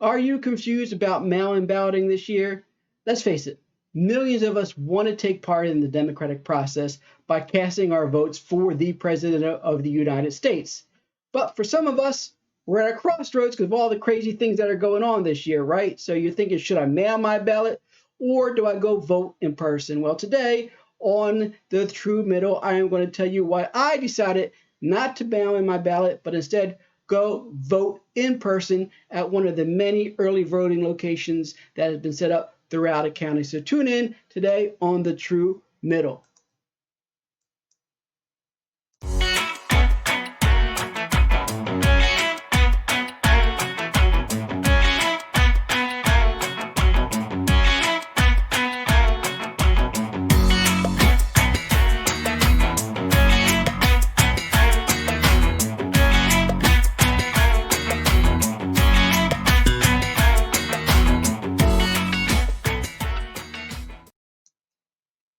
Are you confused about mail-in balloting this year? Let's face it, millions of us want to take part in the democratic process by casting our votes for the President of the United States. But for some of us, we're at a crossroads because of all the crazy things that are going on this year, right? So you're thinking, should I mail my ballot or do I go vote in person? Well, today on The True Middle, I am going to tell you why I decided not to mail in my ballot, but instead go vote in person at one of the many early voting locations that has been set up throughout the county. So tune in today on The True Middle.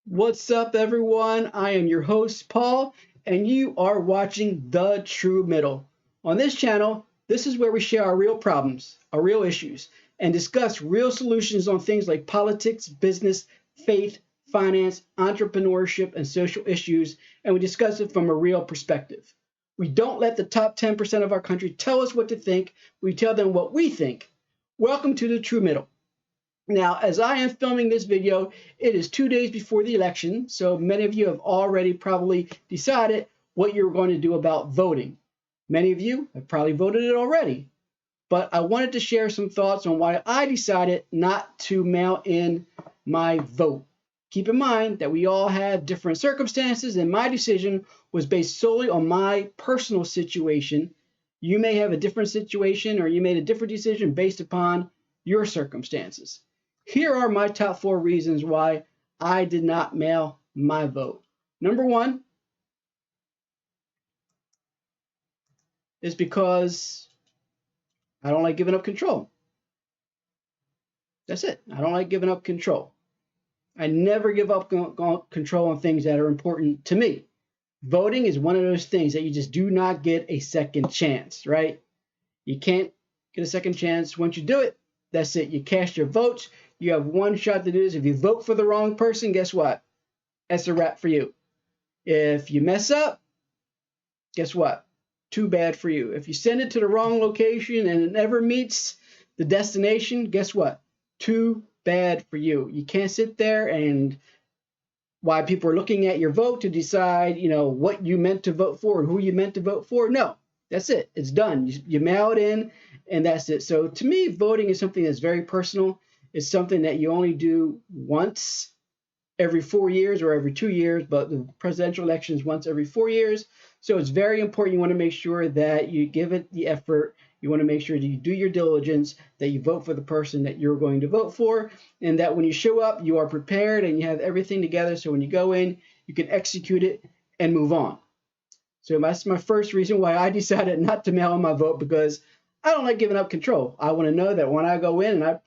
What's up, everyone? I am your host, Paul, and you are watching The True Middle. On this channel, this is where we share our real problems, our real issues, and discuss real solutions on things like politics, business, faith, finance, entrepreneurship, and social issues, and we discuss it from a real perspective. We don't let the top 10% of our country tell us what to think. We tell them what we think. Welcome to The True Middle. Now, as I am filming this video, it is 2 days before the election, so many of you have already probably decided what you're going to do about voting. Many of you have probably voted it already, but I wanted to share some thoughts on why I decided not to mail in my vote. Keep in mind that we all have different circumstances, and my decision was based solely on my personal situation. You may have a different situation, or you made a different decision based upon your circumstances. Here are my top 4 reasons why I did not mail my vote. Number 1 is because I don't like giving up control. That's it. I don't like giving up control. I never give up control on things that are important to me. Voting is one of those things that you just do not get a second chance, right? You can't get a second chance. Once you do it, that's it. You cast your votes. You have one shot to do this. If you vote for the wrong person, guess what? That's a wrap for you. If you mess up, guess what? Too bad for you. If you send it to the wrong location and it never meets the destination, guess what? Too bad for you. You can't sit there and while people are looking at your vote to decide, what you meant to vote for and who you meant to vote for. No, that's it. It's done. You mail it in and that's it. So to me, voting is something that's very personal. It's something that you only do once every 4 years or every 2 years, but the presidential election is once every 4 years. So it's very important. You want to make sure that you give it the effort. You want to make sure that you do your diligence, that you vote for the person that you're going to vote for, and that when you show up, you are prepared and you have everything together. So when you go in, you can execute it and move on. So that's my first reason why I decided not to mail in my vote, because I don't like giving up control. I want to know that when I go in and I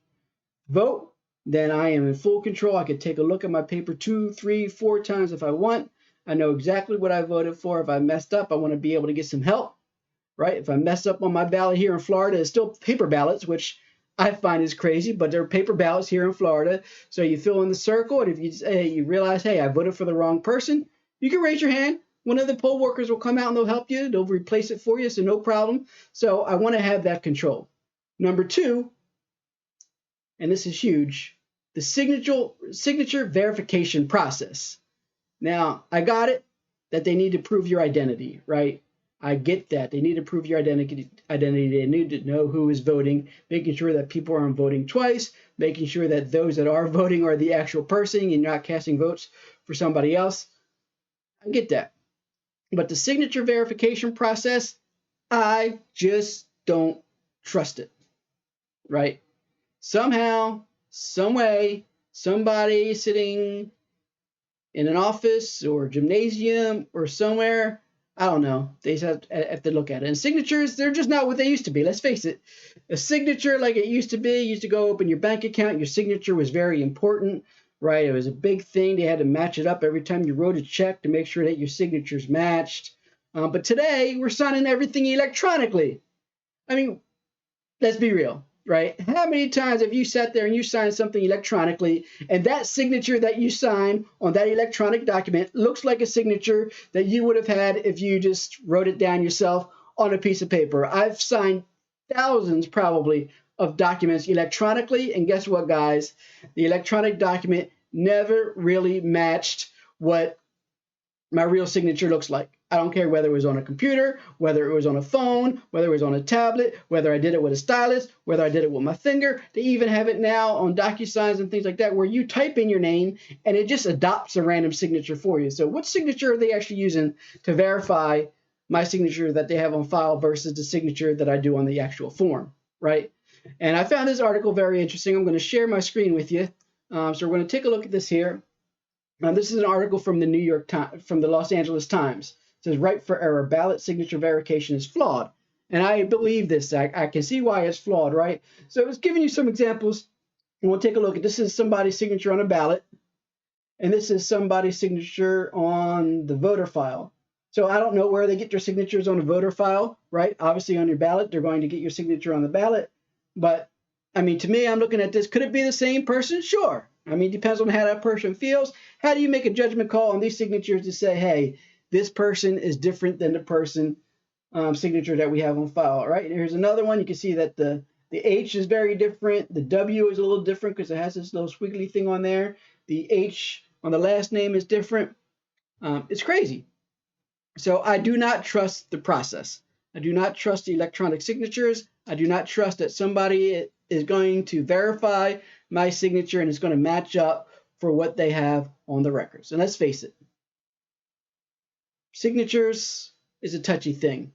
vote, then I am in full control. I can take a look at my paper 2, 3, 4 times if I want. I know exactly what I voted for. If I messed up, I want to be able to get some help, right? If I mess up on my ballot here in Florida, it's still paper ballots, which I find is crazy, but there are paper ballots here in Florida. So you fill in the circle, and if you realize, hey, I voted for the wrong person, you can raise your hand. One of the poll workers will come out and they'll help you. They'll replace it for you, so no problem. So I want to have that control. Number 2, and this is huge, the signature verification process. Now, I got it that they need to prove your identity, right? I get that. They need to prove your identity. They need to know who is voting, making sure that people aren't voting twice, making sure that those that are voting are the actual person and not casting votes for somebody else. I get that. But the signature verification process, I just don't trust it, right? Somehow, some way, somebody sitting in an office or gymnasium or somewhere, I don't know, they have to look at it. And signatures, they're just not what they used to be. Let's face it. A signature like it used to be, you used to go open your bank account, your signature was very important, right? It was a big thing. They had to match it up every time you wrote a check to make sure that your signatures matched. But today, we're signing everything electronically. I mean, let's be real. right? How many times have you sat there and you signed something electronically, and that signature that you sign on that electronic document looks like a signature that you would have had if you just wrote it down yourself on a piece of paper? I've signed thousands probably of documents electronically, and guess what, guys? The electronic document never really matched what my real signature looks like. I don't care whether it was on a computer, whether it was on a phone, whether it was on a tablet, whether I did it with a stylus, whether I did it with my finger. They even have it now on DocuSigns and things like that, where you type in your name and it just adopts a random signature for you. So what signature are they actually using to verify my signature that they have on file versus the signature that I do on the actual form, right? And I found this article very interesting. I'm going to share my screen with you. So we're going to take a look at this here. Now, this is an article from the New York Times, from the Los Angeles Times. It says, right for error, ballot signature verification is flawed. And I believe this. I can see why it's flawed, right? So it's giving you some examples. And we'll take a look at this. Is somebody's signature on a ballot. And this is somebody's signature on the voter file. So I don't know where they get their signatures on a voter file, right? Obviously on your ballot, they're going to get your signature on the ballot. But I mean, to me, I'm looking at this. Could it be the same person? Sure. I mean, it depends on how that person feels. How do you make a judgment call on these signatures to say, hey, this person is different than the person signature that we have on file, right? And here's another one. You can see that the H is very different. The W is a little different because it has this little squiggly thing on there. The H on the last name is different. It's crazy. So I do not trust the process. I do not trust the electronic signatures. I do not trust that somebody is going to verify my signature and is going to match up for what they have on the records. And let's face it, signatures is a touchy thing.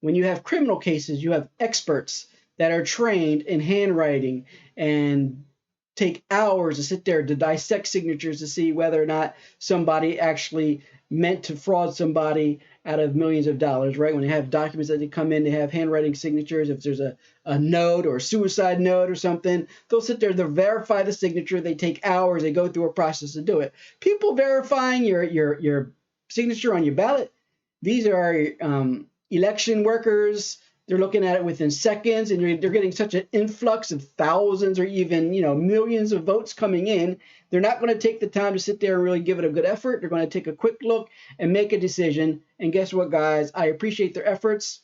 When you have criminal cases, you have experts that are trained in handwriting and take hours to sit there to dissect signatures to see whether or not somebody actually meant to fraud somebody out of millions of dollars, right? When they have documents that they come in, they have handwriting signatures. If there's a note or a suicide note or something, they'll sit there, they'll verify the signature. They take hours. They go through a process to do it. People verifying your signature on your ballot, these are election workers. They're looking at it within seconds, and they're getting such an influx of thousands or even millions of votes coming in. They're not going to take the time to sit there and really give it a good effort. They're going to take a quick look and make a decision. And guess what, guys? I appreciate their efforts.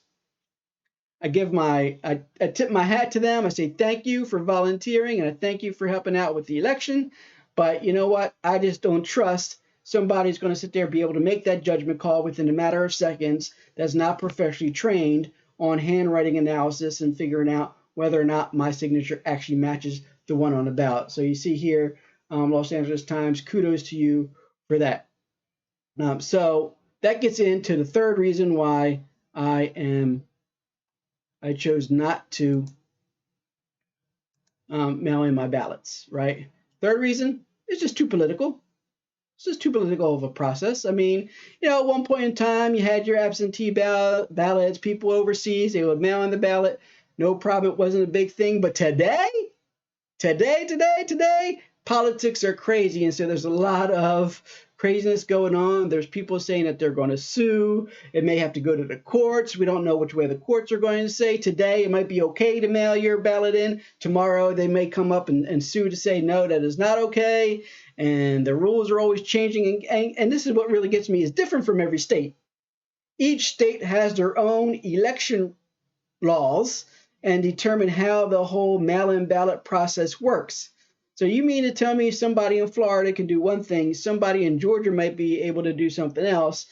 I tip my hat to them. I say thank you for volunteering, and I thank you for helping out with the election. But you know what? I just don't trust somebody's going to sit there and be able to make that judgment call within a matter of seconds that's not professionally trained on handwriting analysis and figuring out whether or not my signature actually matches the one on the ballot. So you see here, Los Angeles Times, kudos to you for that. So that gets into the third reason why I chose not to mail in my ballots, right? Third reason, it's just too political. It's just too political of a process. I mean, at one point in time, you had your absentee ballots, people overseas, they would mail in the ballot. No problem. It wasn't a big thing. But today, politics are crazy. And so there's a lot of craziness going on. There's people saying that they're going to sue. It may have to go to the courts. We don't know which way the courts are going to say. Today, it might be okay to mail your ballot in. Tomorrow, they may come up and sue to say, no, that is not okay. And the rules are always changing. And this is what really gets me. It's different from every state. Each state has their own election laws and determine how the whole mail-in ballot process works. So you mean to tell me somebody in Florida can do one thing, somebody in Georgia might be able to do something else,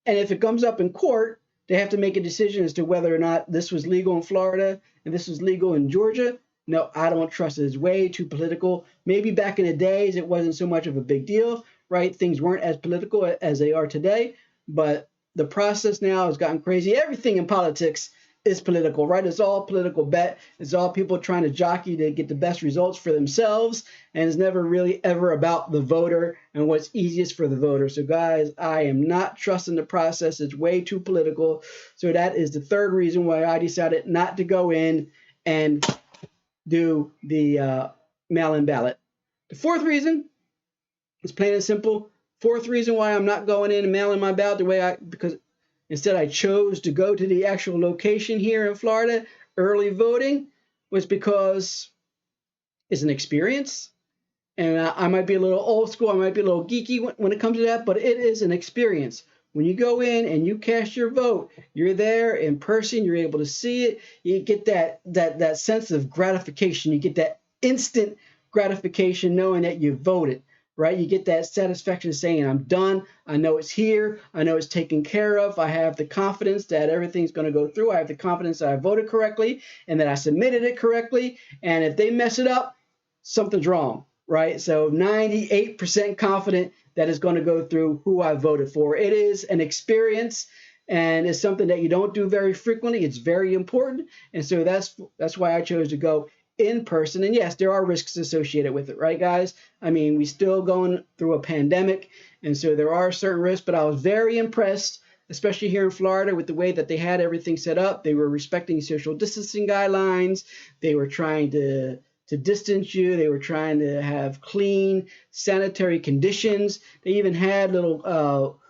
and if it comes up in court, they have to make a decision as to whether or not this was legal in Florida and this was legal in Georgia? No, I don't trust it. It's way too political. Maybe back in the days, it wasn't so much of a big deal, right? Things weren't as political as they are today, but the process now has gotten crazy. Everything in politics is political, right? It's all political bet. It's all people trying to jockey to get the best results for themselves. And it's never really ever about the voter and what's easiest for the voter. So guys, I am not trusting the process. It's way too political. So that is the third reason why I decided not to go in and do the mail-in ballot. The fourth reason is plain and simple. Fourth reason why I'm not going in and mailing my ballot because instead I chose to go to the actual location here in Florida, early voting. was because it's an experience. And I might be a little old school, I might be a little geeky when it comes to that, but it is an experience. When you go in and you cast your vote, you're there in person, you're able to see it, you get that sense of gratification, you get that instant gratification knowing that you voted, right? You get that satisfaction saying, I'm done, I know it's here, I know it's taken care of, I have the confidence that everything's going to go through, I have the confidence that I voted correctly and that I submitted it correctly, and if they mess it up, something's wrong. Right? So 98% confident that it's going to go through who I voted for. It is an experience and it's something that you don't do very frequently. It's very important. And so that's why I chose to go in person. And yes, there are risks associated with it, right, guys? I mean, we still going through a pandemic. And so there are certain risks, but I was very impressed, especially here in Florida, with the way that they had everything set up. They were respecting social distancing guidelines. They were trying to distance you. They were trying to have clean, sanitary conditions. They even had little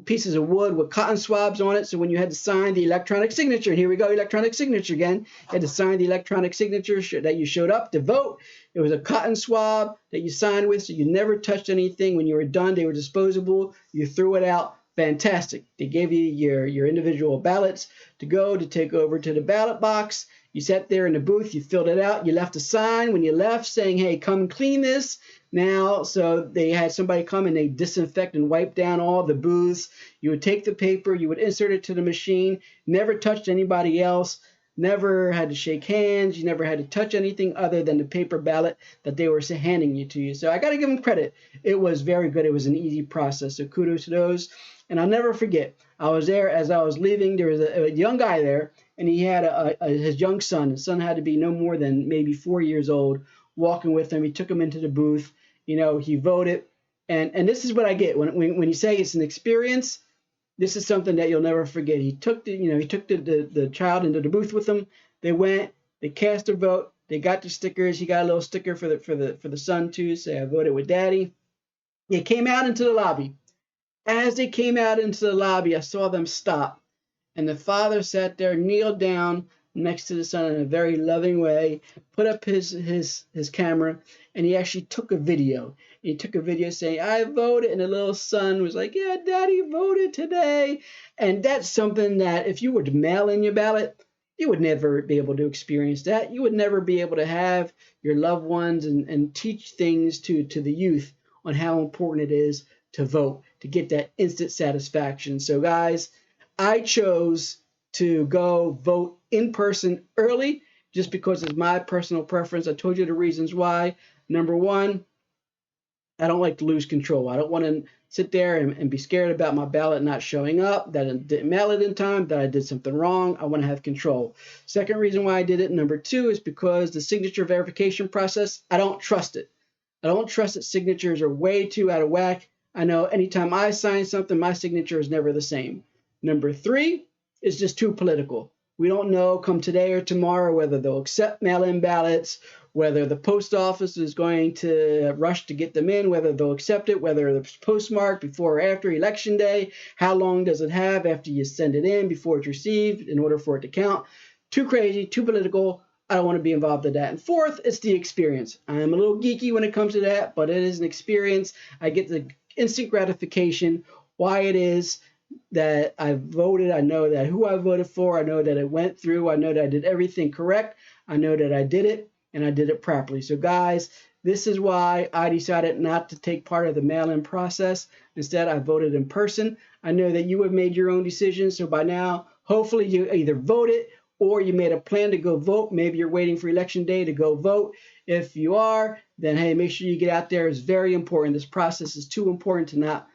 pieces of wood with cotton swabs on it. So when you had to sign the electronic signature, and here we go, electronic signature again, you had to sign the electronic signature that you showed up to vote. It was a cotton swab that you signed with, so you never touched anything. When you were done, they were disposable. You threw it out. Fantastic. They gave you your individual ballots to take over to the ballot box. You sat there in the booth, you filled it out, you left a sign when you left saying, hey, come clean this now. So they had somebody come and they disinfect and wipe down all the booths. You would take the paper, you would insert it to the machine, never touched anybody else, never had to shake hands, you never had to touch anything other than the paper ballot that they were handing you to you. So I got to give them credit. It was very good. It was an easy process. So kudos to those. And I'll never forget, I was there as I was leaving. There was a young guy there, and he had his young son. His son had to be no more than maybe 4 years old, walking with him. He took him into the booth. You know, he voted. And this is what I get. When you say it's an experience, this is something that you'll never forget. He took the child into the booth with him. They went, they cast their vote, they got the stickers. He got a little sticker for the son too, say I voted with daddy. They came out into the lobby. As they came out into the lobby, I saw them stop. And the father sat there, kneeled down next to the son in a very loving way, put up his camera, and he actually took a video. He took a video saying, I voted, and the little son was like, yeah, daddy voted today. And that's something that if you were to mail in your ballot, you would never be able to experience that. You would never be able to have your loved ones and teach things to the youth on how important it is to vote, to get that instant satisfaction. So guys, I chose to go vote in person early just because it's my personal preference. I told you the reasons why. Number one, I don't like to lose control. I don't want to sit there and be scared about my ballot not showing up, that I didn't mail it in time, that I did something wrong. I want to have control. Second reason why I did it, number two, is because the signature verification process, I don't trust it. I don't trust that signatures are way too out of whack. I know anytime I sign something, my signature is never the same. Number three is just too political. We don't know come today or tomorrow whether they'll accept mail-in ballots, whether the post office is going to rush to get them in, whether they'll accept it, whether it's postmarked before or after Election Day, how long does it have after you send it in before it's received in order for it to count. Too crazy, too political. I don't want to be involved in that. And fourth, it's the experience. I am a little geeky when it comes to that, but it is an experience. I get the instant gratification, why it is that I voted. I know that who I voted for. I know that it went through. I know that I did everything correct. I know that I did it, and I did it properly. So guys, this is why I decided not to take part of the mail-in process. Instead, I voted in person. I know that you have made your own decisions. So by now, hopefully you either voted or you made a plan to go vote. Maybe you're waiting for Election Day to go vote. If you are, then hey, make sure you get out there. It's very important. This process is too important to not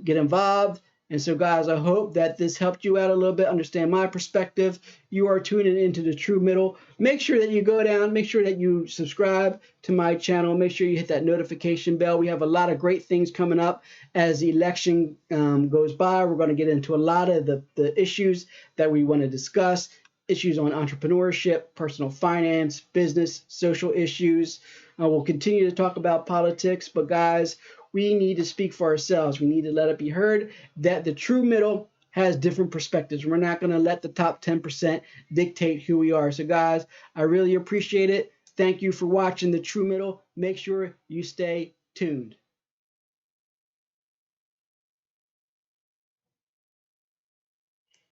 get involved. And so, guys, I hope that this helped you out a little bit, understand my perspective. You are tuning into the True Middle. Make sure that you go down. Make sure that you subscribe to my channel. Make sure you hit that notification bell. We have a lot of great things coming up as the election goes by. We're going to get into a lot of the issues that we want to discuss, issues on entrepreneurship, personal finance, business, social issues. We'll continue to talk about politics, but guys, we need to speak for ourselves. We need to let it be heard that the true middle has different perspectives. We're not going to let the top 10% dictate who we are. So guys, I really appreciate it. Thank you for watching The True Middle. Make sure you stay tuned.